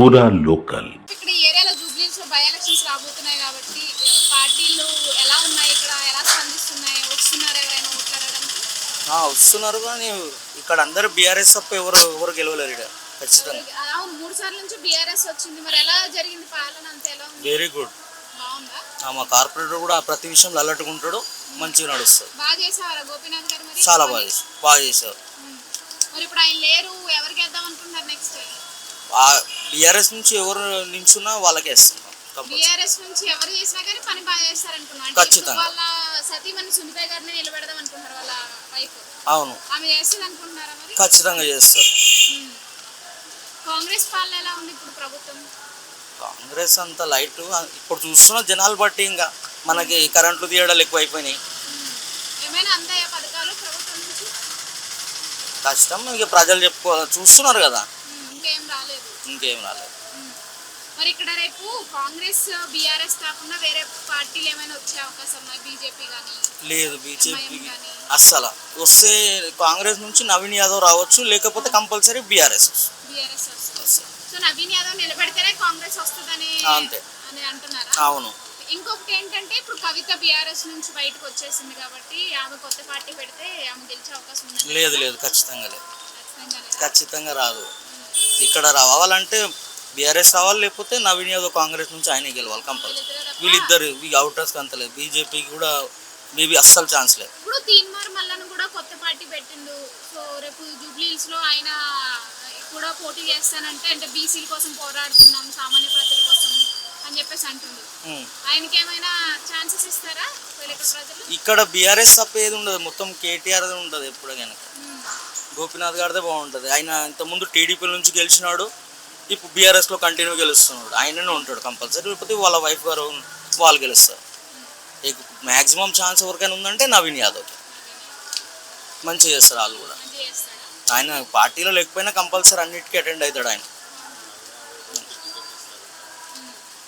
పూరా లోకల్. ఇక్కడ ఈ ఏరియాలో జూబ్లీహిల్స్ లో బై ఎలక్షన్స్ రాబోతున్నాయి కాబట్టి పార్టీలు ఎలా ఉన్నాయి, ఇక్కడ ఎలా స్పందిస్తున్నాయి, వస్తున్నారు ఎవరైనా ఓట్లాడడానికి? వస్తున్నారు కానీ ఇక్కడ అందరూ బీఆర్ఎస్ తప్ప ఎవరు గెలవలేరు ఇక్కడ ఖచ్చితంగా. అవును, 3 సార్లు నుంచి బీఆర్ఎస్ వచ్చింది. మరి ఎలా జరిగింది పాలన, అంత ఎలా ఉంది? Very good. బాగుందా? మా కార్పొరేటర్ కూడా ప్రతి విషయంలో అలట్టుకుంటాడు, మంచిగా నడుస్తాడు. బాగా చేసావారా గోపీనాథ్ గారు? మరి చాలా బాగా చేశారు. మరి ఇప్పుడు ఆయన లేరు, ఎవరికి వేద్దాం అనుకుంటున్నారు నెక్స్ట్? బీఆర్ఎస్ నుంచి ఎవరు నించున్నా వాళ్ళకే ఇస్తున్నాం. బీఆర్ఎస్ నుంచి ఎవరు చేసినా కానీ పని బాగా చేస్తారు అనుకున్నాను. ఖచ్చితంగా. వాళ్ళ సతీమణి సునీత గారిని నిలబెడదాం అనుకుంటారు, వాళ్ళ వైఫ్. అవును, ఆమె చేస్తుంది అనుకుంటున్నారా మరి? ఖచ్చితంగా చేస్తారు. కాంగ్రెస్ పాలన ఎలా ఉంది ఇప్పుడు ప్రభుత్వం? కాంగ్రెస్ అంత లైట్. ఇప్పుడు చూస్తున్న జనాలు బట్టి ఇంకా మనకి కరెంట్లు తీయడాలు ఎక్కువ అయిపోయినాయి. ఏమైనా అందాయా పథకాలు ప్రభుత్వం నుంచి? కష్టం, ఇక ప్రజలు చూస్తున్నారు కదా. ఇంకేం రాలేదు. మరి ఇక్కడ రేపు కాంగ్రెస్ బీఆర్ఎస్ కాకుండా వేరే పార్టీలు ఏమైనా వచ్చే అవకాశం ఉన్నాయి? బీజేపీ కానీ? లేదు, బీజేపీ అస్సలు. వస్తే కాంగ్రెస్ నుంచి నవీన్ యాదవ్ రావచ్చు, లేకపోతే కంపల్సరీ బీఆర్ఎస్ వస్తుంది. సో నవీన్ యాదవ్ నిలబెడితేనే కాంగ్రెస్ వస్తుందని అంటున్నారా? అవును. ఇంకొకటి ఏంటంటే ఇప్పుడు కవిత బీఆర్ఎస్ నుంచి బయటకు వచ్చేసింది కాబట్టి ఆమె కొత్త పార్టీ పెడితే ఆమె గెలిచే అవకాశం ఉంది? లేదు, ఖచ్చితంగా రాదు. ఇక్కడ రావాలంటే బీఆర్ఎస్ రావాలి, లేకపోతే నవీన్ యాదవ్ కాంగ్రెస్ నుంచి ఆయనే గెలవాలి కంపల్సరీ. వీళ్ళిద్దరు అవుటర్స్ అంతలేదు. బీజేపీకి కూడా మేబీ అస్సలు ఛాన్స్ లేదు. ఇప్పుడు తీన్మార్ మల్లన్ కూడా కొత్త పార్టీ పెట్టిండు. సో రేపు జూబ్లీహిల్స్ లో ఆయన కూడా పోటీ చేస్తానంటే, అంటే బీసీల కోసం పోరాడుతున్నాం, సామాన్య ప్రజల కోసం అని చెప్పేసి అంటుంది. ఆయనకి ఏమైనా ఛాన్సెస్ ఇస్తారా ప్రజలు? ఇక్కడ బీఆర్ఎస్ తప్ప ఏది ఉండదు, మొత్తం కేటీఆర్ ఉంటుంది ఎప్పుడు కనుక. గోపీనాథ్ గారిదే బాగుంటుంది. ఆయన ఇంతకుముందు టీడీపీ నుంచి గెలిచినాడు, ఇప్పుడు బీఆర్ఎస్లో కంటిన్యూ గెలుస్తున్నాడు. ఆయననే ఉంటాడు కంపల్సరీ, లేకపోతే వాళ్ళ వైఫ్ గారు వాళ్ళు గెలుస్తారు. మ్యాక్సిమం ఛాన్స్ ఎవరికైనా ఉందంటే నవీన్ యాదవ్కి. మంచిగా చేస్తారు వాళ్ళు కూడా. ఆయన పార్టీలో లేకపోయినా కంపల్సరీ అన్నిటికీ అటెండ్ అవుతాడు ఆయన.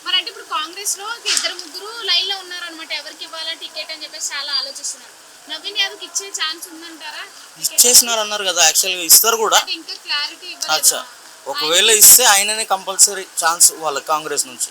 మరి అంటే ఇప్పుడు కాంగ్రెస్ లో 2-3 లైన్ లో ఉన్నారు అనమాట, ఎవరికి ఇవ్వాలా టికెట్ అని చెప్పేసి చాలా ఆలోచిస్తున్నారు. నవీన్ యాదవ్కి ఇచ్చే ఛాన్స్ ఉందంటారా? ఇచ్చేసినారు అన్నారు కదా, యాక్చువల్గా ఇస్తారు కూడా. ఇంకా క్లారిటీ అచ్చా, ఒకవేళ ఇస్తే ఆయననే కంపల్సరీ ఛాన్స్ వాళ్ళ కాంగ్రెస్ నుంచి.